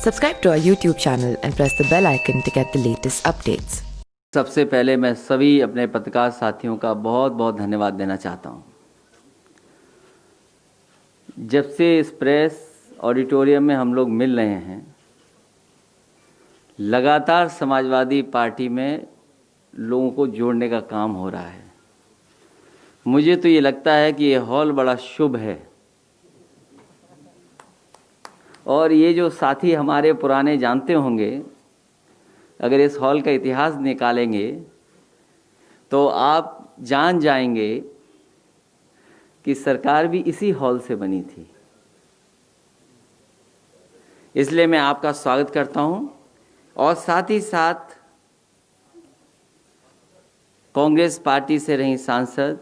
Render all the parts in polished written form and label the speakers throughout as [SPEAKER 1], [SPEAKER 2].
[SPEAKER 1] Subscribe to our YouTube channel and press the bell icon to get the latest updates.
[SPEAKER 2] सबसे पहले मैं सभी अपने पत्रकार साथियों का बहुत बहुत धन्यवाद देना चाहता हूं। जब से इस प्रेस ऑडिटोरियम में हम लोग मिल रहे हैं, लगातार समाजवादी पार्टी में लोगों को जोड़ने का काम हो रहा है। मुझे तो ये लगता है कि ये हॉल बड़ा शुभ है और ये जो साथी हमारे पुराने जानते होंगे, अगर इस हॉल का इतिहास निकालेंगे तो आप जान जाएंगे कि सरकार भी इसी हॉल से बनी थी। इसलिए मैं आपका स्वागत करता हूं और साथ ही साथ कांग्रेस पार्टी से रही सांसद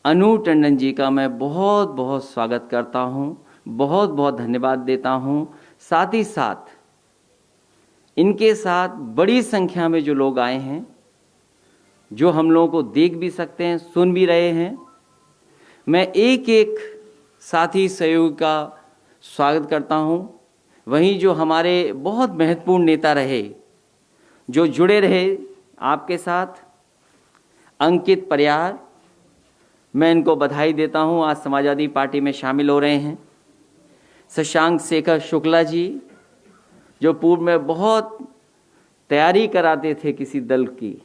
[SPEAKER 2] अनु टंडन जी का मैं बहुत बहुत स्वागत करता हूं, बहुत बहुत धन्यवाद देता हूं। साथ ही साथ इनके साथ बड़ी संख्या में जो लोग आए हैं, जो हम लोगों को देख भी सकते हैं, सुन भी रहे हैं, मैं एक एक साथी सहयोगी का स्वागत करता हूं। वहीं जो हमारे बहुत महत्वपूर्ण नेता रहे, जो जुड़े रहे आपके साथ, अंकित परियार, मैं इनको बधाई देता हूं, आज समाजवादी पार्टी में शामिल हो रहे हैं। शशांक शेखर शुक्ला जी, जो पूर्व में बहुत तैयारी कराते थे किसी दल की,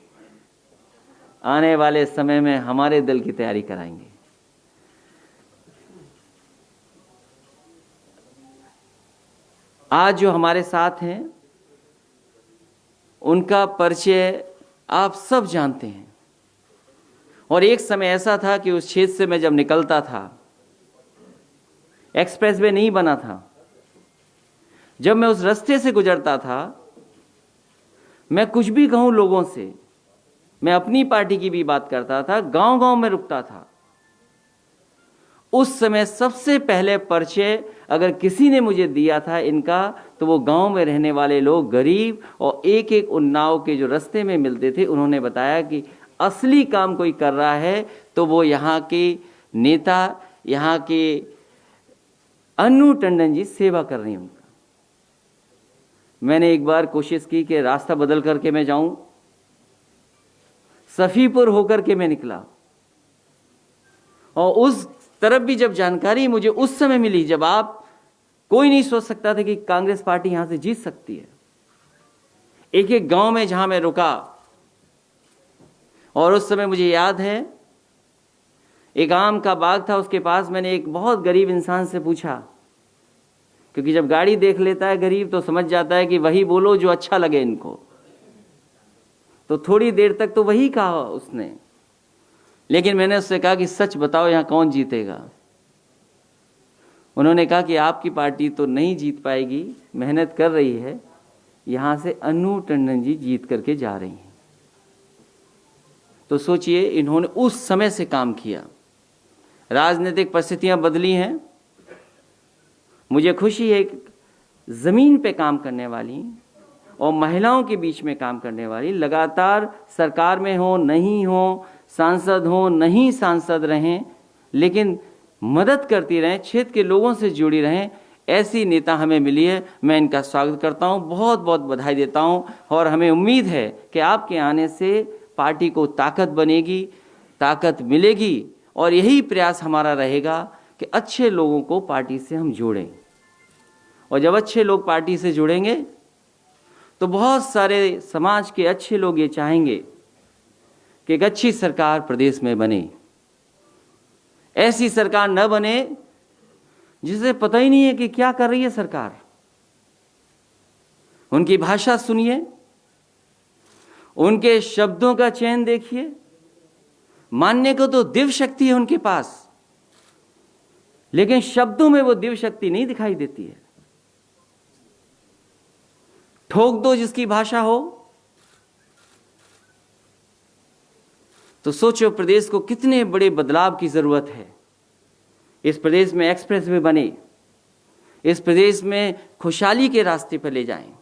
[SPEAKER 2] आने वाले समय में हमारे दल की तैयारी कराएंगे। आज जो हमारे साथ हैं, उनका परिचय आप सब जानते हैं और एक समय ऐसा था कि उस क्षेत्र से मैं जब निकलता था, एक्सप्रेसवे नहीं बना था, जब मैं उस रास्ते से गुजरता था, मैं कुछ भी कहूं लोगों से, मैं अपनी पार्टी की भी बात करता था, गांव-गांव में रुकता था। उस समय सबसे पहले परिचय अगर किसी ने मुझे दिया था इनका, तो वो गांव में रहने वाले लोग, गरीब और एक एक उन्नाव के जो रास्ते में मिलते थे, उन्होंने बताया कि असली काम कोई कर रहा है तो वो यहाँ के नेता, यहाँ के अनु टंडन जी सेवा कर रही हैं उनका। मैंने एक बार कोशिश की कि रास्ता बदल करके मैं जाऊं, सफीपुर होकर के मैं निकला और उस तरफ भी जब जानकारी मुझे उस समय मिली, जब आप कोई नहीं सोच सकता था कि कांग्रेस पार्टी यहां से जीत सकती है। एक एक गांव में जहां मैं रुका, और उस समय मुझे याद है एक आम का बाग था, उसके पास मैंने एक बहुत गरीब इंसान से पूछा, क्योंकि जब गाड़ी देख लेता है गरीब तो समझ जाता है कि वही बोलो जो अच्छा लगे इनको। तो थोड़ी देर तक तो वही कहा उसने, लेकिन मैंने उससे कहा कि सच बताओ यहां कौन जीतेगा। उन्होंने कहा कि आपकी पार्टी तो नहीं जीत पाएगी, मेहनत कर रही है, यहां से अनु टंडन जी जीत करके जा रही हैं। तो सोचिए, इन्होंने उस समय से काम किया। राजनीतिक परिस्थितियां बदली हैं, मुझे खुशी है जमीन पे काम करने वाली और महिलाओं के बीच में काम करने वाली, लगातार सरकार में हो नहीं हो, सांसद हो नहीं सांसद रहें, लेकिन मदद करती रहें, क्षेत्र के लोगों से जुड़ी रहें, ऐसी नेता हमें मिली है। मैं इनका स्वागत करता हूं, बहुत बहुत बधाई देता हूं और हमें उम्मीद है कि आपके आने से पार्टी को ताकत बनेगी, ताकत मिलेगी और यही प्रयास हमारा रहेगा कि अच्छे लोगों को पार्टी से हम जोड़ें। और जब अच्छे लोग पार्टी से जुड़ेंगे तो बहुत सारे समाज के अच्छे लोग ये चाहेंगे कि एक अच्छी सरकार प्रदेश में बने। ऐसी सरकार न बने जिसे पता ही नहीं है कि क्या कर रही है सरकार। उनकी भाषा सुनिए, उनके शब्दों का चयन देखिए, मानने को तो दिव्य शक्ति है उनके पास, लेकिन शब्दों में वो दिव्य शक्ति नहीं दिखाई देती है। ठोक दो जिसकी भाषा हो, तो सोचो प्रदेश को कितने बड़े बदलाव की जरूरत है। इस प्रदेश में एक्सप्रेसवे बने, इस प्रदेश में खुशहाली के रास्ते पर ले जाएं,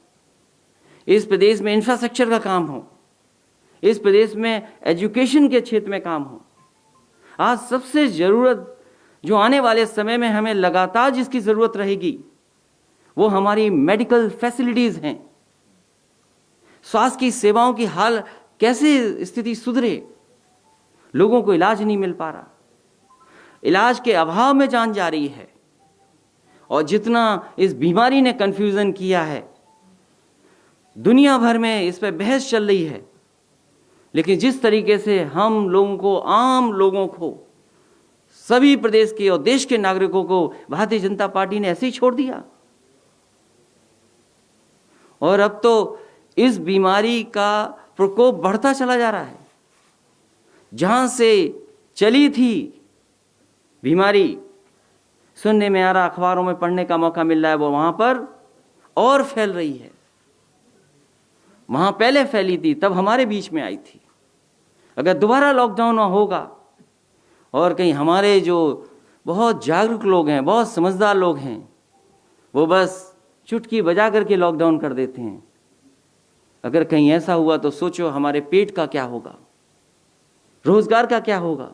[SPEAKER 2] इस प्रदेश में इंफ्रास्ट्रक्चर का काम हो, इस प्रदेश में एजुकेशन के क्षेत्र में काम हो। आज सबसे जरूरत जो आने वाले समय में हमें लगातार जिसकी जरूरत रहेगी वो हमारी मेडिकल फैसिलिटीज हैं। स्वास्थ्य की सेवाओं की हाल कैसे स्थिति सुधरे, लोगों को इलाज नहीं मिल पा रहा, इलाज के अभाव में जान जा रही है। और जितना इस बीमारी ने कंफ्यूजन किया है, दुनिया भर में इस पर बहस चल रही है, लेकिन जिस तरीके से हम लोगों को, आम लोगों को, सभी प्रदेश के और देश के नागरिकों को भारतीय जनता पार्टी ने ऐसे ही छोड़ दिया। और अब तो इस बीमारी का प्रकोप बढ़ता चला जा रहा है। जहां से चली थी बीमारी, सुनने में आ रहा, अखबारों में पढ़ने का मौका मिल रहा है, वो वहां पर और फैल रही है। वहां पहले फैली थी, तब हमारे बीच में आई थी। अगर दोबारा लॉकडाउन होगा और कहीं हमारे जो बहुत जागरूक लोग हैं, बहुत समझदार लोग हैं, वो बस चुटकी बजा करके लॉकडाउन कर देते हैं। अगर कहीं ऐसा हुआ तो सोचो हमारे पेट का क्या होगा, रोजगार का क्या होगा।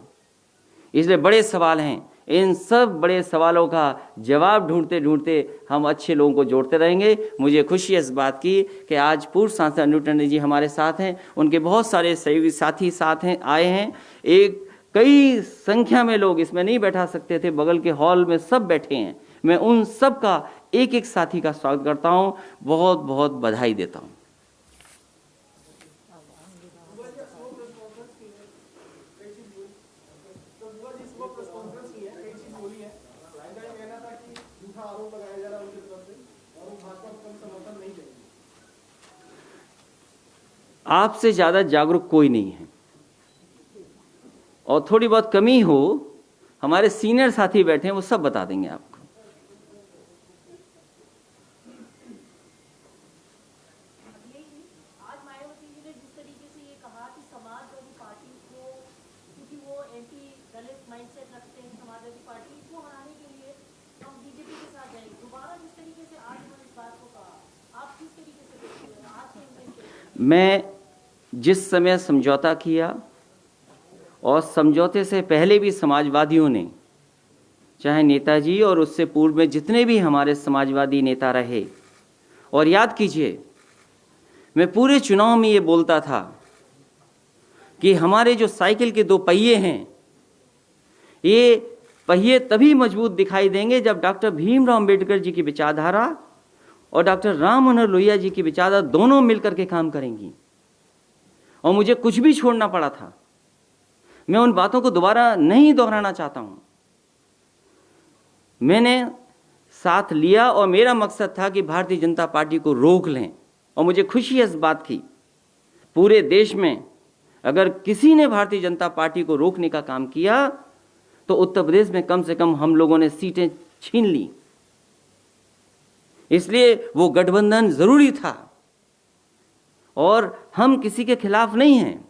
[SPEAKER 2] इसलिए बड़े सवाल हैं। इन सब बड़े सवालों का जवाब ढूंढते ढूंढते हम अच्छे लोगों को जोड़ते रहेंगे। मुझे खुशी है इस बात की कि आज पूर्व सांसद अनिल टंडन जी हमारे साथ हैं, उनके बहुत सारे सहयोगी साथी साथ हैं, आए हैं। एक कई संख्या में लोग इसमें नहीं बैठा सकते थे, बगल के हॉल में सब बैठे हैं। मैं उन सब का एक एक साथी का स्वागत करता हूं, बहुत बहुत बधाई देता हूं। आपसे ज्यादा जागरूक कोई नहीं है, और थोड़ी बहुत कमी हो, हमारे सीनियर साथी बैठे हैं, वो सब बता देंगे आपको।
[SPEAKER 3] आज मायावती जी ने जिस तरीके से ये कहा कि समाजवादी पार्टी को, क्योंकि वो एंटी दलित माइंडसेट रखते हैं, समाजवादी पार्टी को हराने के लिए हम बीजेपी के साथ जाएंगे। दोबारा जिस तरीके से आज उन्होंने इस बात को कहा, आप किस तरीके से देखते हैं आज के?
[SPEAKER 2] मैं जिस समय समझौता किया, और समझौते से पहले भी समाजवादियों ने, चाहे नेताजी और उससे पूर्व में जितने भी हमारे समाजवादी नेता रहे, और याद कीजिए मैं पूरे चुनाव में ये बोलता था कि हमारे जो साइकिल के दो पहिए हैं, ये पहिए तभी मजबूत दिखाई देंगे जब डॉक्टर भीमराव अंबेडकर जी की विचारधारा और डॉक्टर राम मनोहर लोहिया जी की विचारधारा दोनों मिलकर के काम करेंगी। और मुझे कुछ भी छोड़ना पड़ा था, मैं उन बातों को दोबारा नहीं दोहराना चाहता हूं। मैंने साथ लिया और मेरा मकसद था कि भारतीय जनता पार्टी को रोक लें। और मुझे खुशी है इस बात की, पूरे देश में अगर किसी ने भारतीय जनता पार्टी को रोकने का काम किया तो उत्तर प्रदेश में कम से कम हम लोगों ने सीटें छीन ली। इसलिए वो गठबंधन जरूरी था। और हम किसी के खिलाफ नहीं हैं,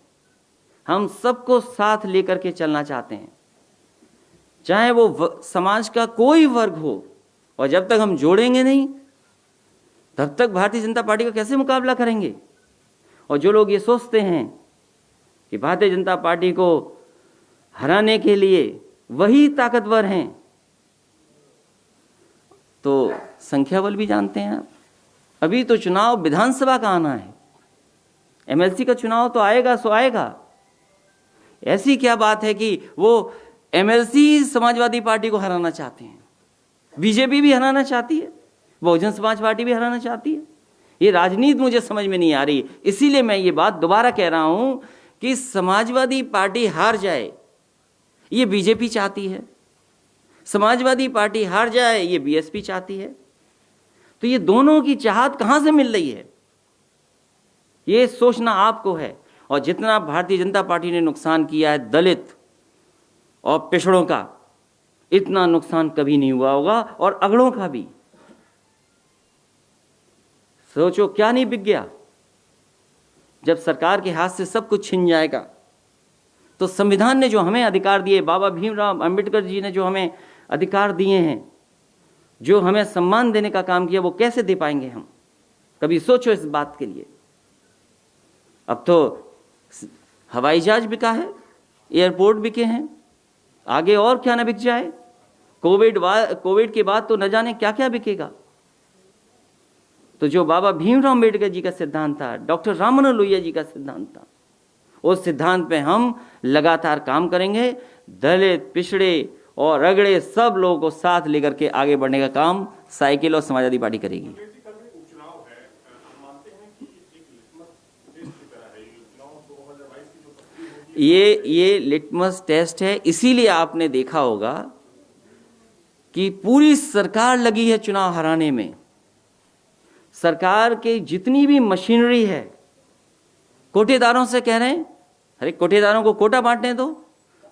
[SPEAKER 2] हम सबको साथ लेकर के चलना चाहते हैं, चाहे वो समाज का कोई वर्ग हो। और जब तक हम जोड़ेंगे नहीं, तब तक भारतीय जनता पार्टी का कैसे मुकाबला करेंगे। और जो लोग ये सोचते हैं कि भारतीय जनता पार्टी को हराने के लिए वही ताकतवर हैं, तो संख्या बल भी जानते हैं आप। अभी तो चुनाव विधानसभा का आना है, एमएलसी का चुनाव तो आएगा सो आएगा। ऐसी क्या बात है कि वो एमएलसी समाजवादी पार्टी को हराना चाहते हैं, बीजेपी भी हराना चाहती है, बहुजन समाज पार्टी भी हराना चाहती है। ये राजनीति मुझे समझ में नहीं आ रही। इसीलिए मैं ये बात दोबारा कह रहा हूं कि समाजवादी पार्टी हार जाए ये बीजेपी चाहती है, समाजवादी पार्टी हार जाए ये बीएसपी चाहती है। तो ये दोनों की चाहत कहां से मिल रही है, ये सोचना आपको है। और जितना भारतीय जनता पार्टी ने नुकसान किया है दलित और पिछड़ों का, इतना नुकसान कभी नहीं हुआ होगा, और अगड़ों का भी। सोचो क्या नहीं बिक गया। जब सरकार के हाथ से सब कुछ छिन जाएगा तो संविधान ने जो हमें अधिकार दिए, बाबा भीमराव अंबेडकर जी ने जो हमें अधिकार दिए हैं, जो हमें सम्मान देने का काम किया, वो कैसे दे पाएंगे हम? कभी सोचो इस बात के लिए। अब तो हवाई जहाज बिका है, एयरपोर्ट बिके हैं, आगे और क्या ना बिक जाए। कोविड के बाद तो न जाने क्या क्या बिकेगा। तो जो बाबा भीमराव अम्बेडकर जी का सिद्धांत था, डॉक्टर राम मनोहर लोहिया जी का सिद्धांत था, उस सिद्धांत पे हम लगातार काम करेंगे। दलित, पिछड़े और अगड़े सब लोगों को साथ लेकर के आगे बढ़ने का काम साइकिल और समाजवादी पार्टी करेगी। ये लिटमस टेस्ट है, इसीलिए आपने देखा होगा कि पूरी सरकार लगी है चुनाव हराने में। सरकार के जितनी भी मशीनरी है, कोटेदारों से कह रहे हैं, अरे कोटेदारों को कोटा बांटने दो।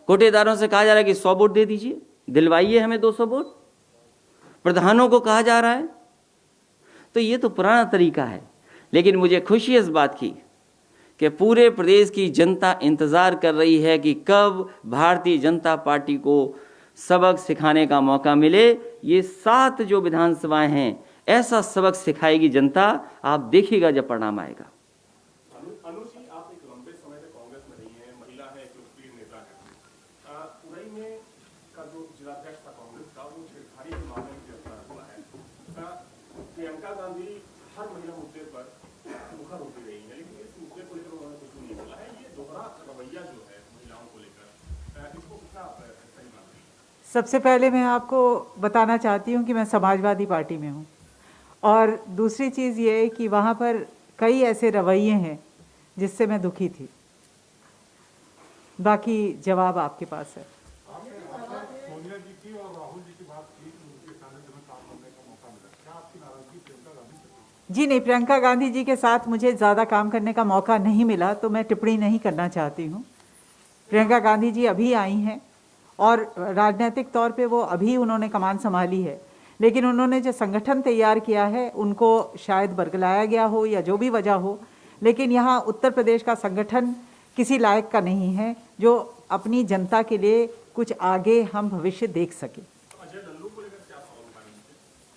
[SPEAKER 2] कोटेदारों से कहा जा रहा है कि 100 वोट दे दीजिए, दिलवाइए हमें 200 वोट। प्रधानों को कहा जा रहा है। तो ये तो पुराना तरीका है, लेकिन मुझे खुशी है इस बात की कि पूरे प्रदेश की जनता इंतजार कर रही है कि कब भारतीय जनता पार्टी को सबक सिखाने का मौका मिले। ये 7 जो विधानसभाएं हैं, ऐसा सबक सिखाएगी जनता, आप देखिएगा जब परिणाम आएगा।
[SPEAKER 4] अनु जी, आप एक लंबे समय से कांग्रेस में रही हैं, महिला है, एक लोकप्रिय नेता है। उरई में का जो जिलाध्यक्ष था कांग्रेस का, वो छेड़खानी के मामले में गिरफ्तार हुआ है। प्रियंका गांधी हर महिला मुद्दे पर मुखर होती रही है, लेकिन इस मुद्दे को लेकर उन्होंने कुछ नहीं बोला है। ये दोहरा रवैया जो है महिलाओं को लेकर, इसको कितना सही मान रही है?
[SPEAKER 5] सबसे पहले मैं आपको बताना चाहती हूँ कि मैं समाजवादी पार्टी में हूँ, और दूसरी चीज़ ये है कि वहाँ पर कई ऐसे रवैये हैं जिससे मैं दुखी थी। बाकी जवाब आपके पास है।
[SPEAKER 4] सोनिया जी की और राहुल जी की बात की, उनके सानिध्य में काम करने का मौका मिला, क्या आपकी नाराजगी प्रियंका गांधी से?
[SPEAKER 5] जी नहीं, प्रियंका गांधी जी के साथ मुझे ज़्यादा काम करने का मौका नहीं मिला, तो मैं टिप्पणी नहीं करना चाहती हूँ। प्रियंका गांधी जी अभी आई हैं और राजनीतिक तौर पे वो अभी उन्होंने कमान संभाली है, लेकिन उन्होंने जो संगठन तैयार किया है उनको शायद बरगलाया गया हो या जो भी वजह हो, लेकिन यहाँ उत्तर प्रदेश का संगठन किसी लायक का नहीं है जो अपनी जनता के लिए कुछ आगे हम भविष्य देख सके।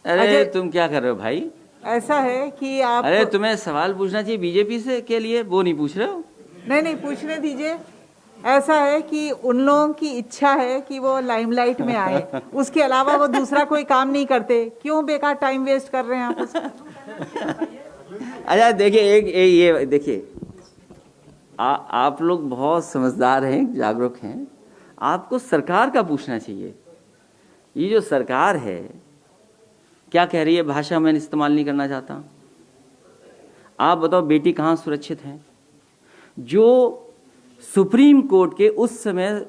[SPEAKER 2] अरे तुम क्या कर रहे हो भाई?
[SPEAKER 5] ऐसा है कि आप,
[SPEAKER 2] अरे तुम्हें सवाल पूछना चाहिए बीजेपी से के लिए, वो नहीं पूछ रहे हो।
[SPEAKER 5] नहीं पूछने दीजिए। ऐसा है कि उन लोगों की इच्छा है कि वो लाइमलाइट में आए, उसके अलावा वो दूसरा कोई काम नहीं करते। क्यों बेकार टाइम वेस्ट कर रहे हैं आप उसका?
[SPEAKER 2] अच्छा देखिए, ये देखिए, आप लोग बहुत समझदार हैं, जागरूक हैं। आपको सरकार का पूछना चाहिए। ये जो सरकार है क्या कह रही है, भाषा मैं इस्तेमाल नहीं करना चाहता। आप बताओ बेटी कहाँ सुरक्षित है? जो सुप्रीम कोर्ट के उस समय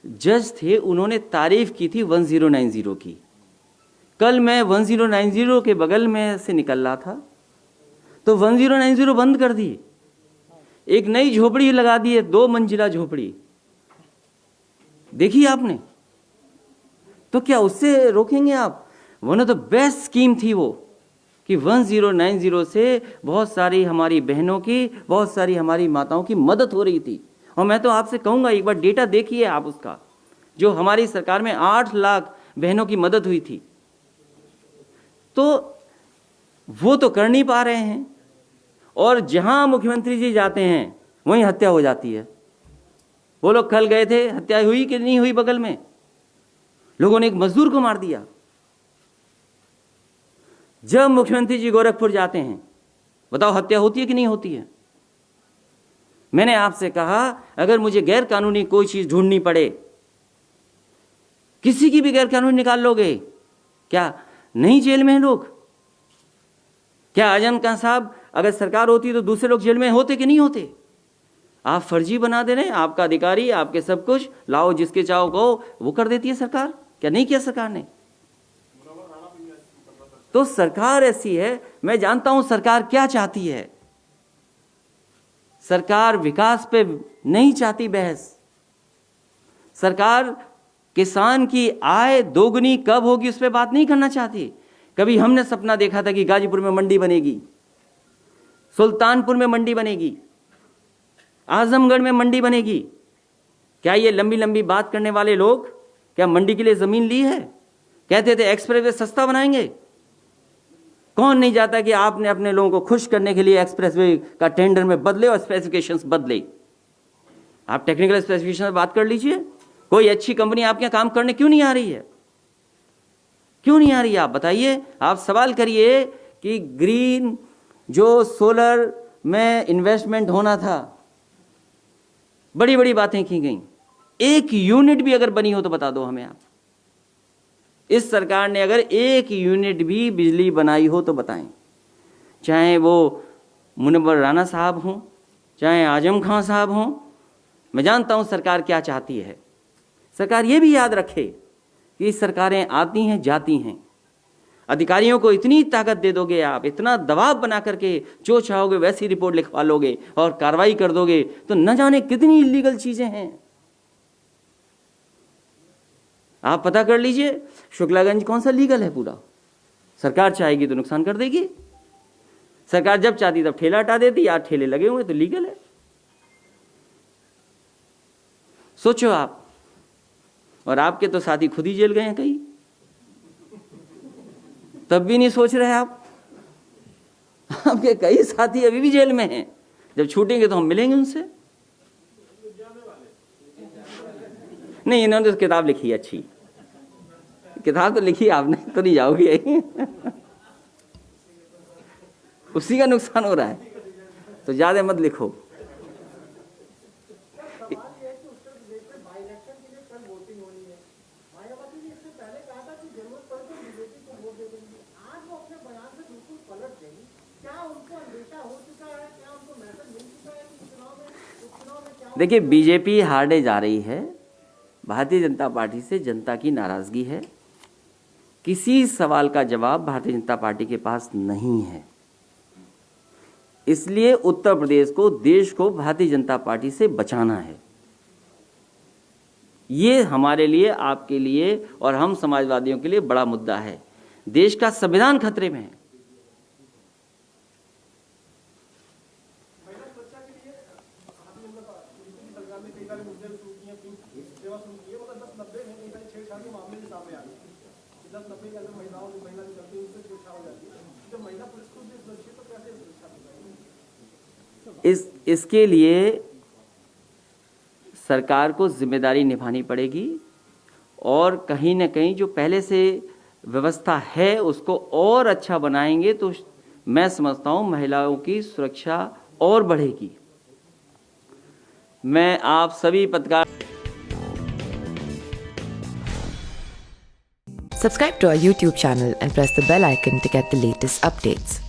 [SPEAKER 2] जज थे, उन्होंने तारीफ की थी 1090 की। कल मैं 1090 के बगल में से निकल रहा था तो 1090 बंद कर दी, एक नई झोपड़ी लगा दी है, 2 मंजिला झोपड़ी। देखिए आपने, तो क्या उससे रोकेंगे आप? One of the best scheme थी वो कि 1090 से बहुत सारी हमारी बहनों की, बहुत सारी हमारी माताओं की मदद हो रही थी। और मैं तो आपसे कहूंगा एक बार डेटा देखिए आप उसका, जो हमारी सरकार में 8 लाख बहनों की मदद हुई थी। तो वो तो कर नहीं पा रहे हैं, और जहां मुख्यमंत्री जी जाते हैं वहीं हत्या हो जाती है। वो लोग कल गए थे, हत्या हुई कि नहीं हुई? बगल में लोगों ने एक मजदूर को मार दिया। जब मुख्यमंत्री जी गोरखपुर जाते हैं, बताओ हत्या होती है कि नहीं होती है? मैंने आपसे कहा अगर मुझे गैर कानूनी कोई चीज ढूंढनी पड़े, किसी की भी गैर कानूनी निकाल लोगे क्या? नहीं जेल में हैं लोग? क्या आजम खान साहब अगर सरकार होती तो दूसरे लोग जेल में होते कि नहीं होते? आप फर्जी बना दे रहे हैं। आपका अधिकारी, आपके सब कुछ लाओ, जिसके चाहो कहो, वो कर देती है सरकार। क्या नहीं किया सरकार ने? तो सरकार ऐसी है। मैं जानता हूं सरकार क्या चाहती है। सरकार विकास पे नहीं चाहती बहस। सरकार किसान की आय दोगुनी कब होगी उस पर बात नहीं करना चाहती। कभी हमने सपना देखा था कि गाजीपुर में मंडी बनेगी, सुल्तानपुर में मंडी बनेगी, आजमगढ़ में मंडी बनेगी। क्या ये लंबी लंबी बात करने वाले लोग क्या मंडी के लिए जमीन ली है? कहते थे एक्सप्रेसवे सस्ता बनाएंगे। कौन नहीं चाहता कि आपने अपने लोगों को खुश करने के लिए एक्सप्रेसवे का टेंडर में बदले और स्पेसिफिकेशंस बदले। आप टेक्निकल स्पेसिफिकेशन में बात कर लीजिए। कोई अच्छी कंपनी आपके यहां काम करने क्यों नहीं आ रही है? क्यों नहीं आ रही है? आप बताइए। आप सवाल करिए कि ग्रीन जो सोलर में इन्वेस्टमेंट होना था, बड़ी बड़ी बातें की गई। एक यूनिट भी अगर बनी हो तो बता दो हमें आप। इस सरकार ने अगर एक यूनिट भी बिजली बनाई हो तो बताएं। चाहे वो मुनव्वर राणा साहब हों, चाहे आजम खां साहब हों, मैं जानता हूं सरकार क्या चाहती है। सरकार ये भी याद रखे कि सरकारें आती हैं जाती हैं, अधिकारियों को इतनी ताकत दे दोगे आप, इतना दबाव बना करके जो चाहोगे वैसी रिपोर्ट लिखवा लोगे और कार्रवाई कर दोगे, तो न जाने कितनी इलीगल चीजें हैं। आप पता कर लीजिए शुक्लागंज कौन सा लीगल है पूरा। सरकार चाहेगी तो नुकसान कर देगी, सरकार जब चाहती तब ठेला हटा देती। आज ठेले लगे हुए तो लीगल है। सोचो आप। और आपके तो साथी खुद ही जेल गए हैं कई, तब भी नहीं सोच रहे आप। आपके कई साथी अभी भी जेल में हैं। जब छूटेंगे तो हम मिलेंगे उनसे। नहीं, इन्होंने तो किताब लिखी है, अच्छी किताब तो लिखी आपने, तो नहीं जाओगे। उसी का नुकसान हो रहा है, तो ज्यादा मत लिखो। देखिए, बीजेपी हारने जा रही है। भारतीय जनता पार्टी से जनता की नाराजगी है। किसी सवाल का जवाब भारतीय जनता पार्टी के पास नहीं है। इसलिए उत्तर प्रदेश को, देश को भारतीय जनता पार्टी से बचाना है। ये हमारे लिए, आपके लिए और हम समाजवादियों के लिए बड़ा मुद्दा है। देश का संविधान खतरे में है। इसके लिए सरकार को जिम्मेदारी निभानी पड़ेगी और कहीं न कहीं जो पहले से व्यवस्था है उसको और अच्छा बनाएंगे तो मैं समझता हूं महिलाओं की सुरक्षा और बढ़ेगी। मैं आप सभी पत्रकार
[SPEAKER 1] Subscribe to our YouTube channel and press the bell icon to get the latest updates.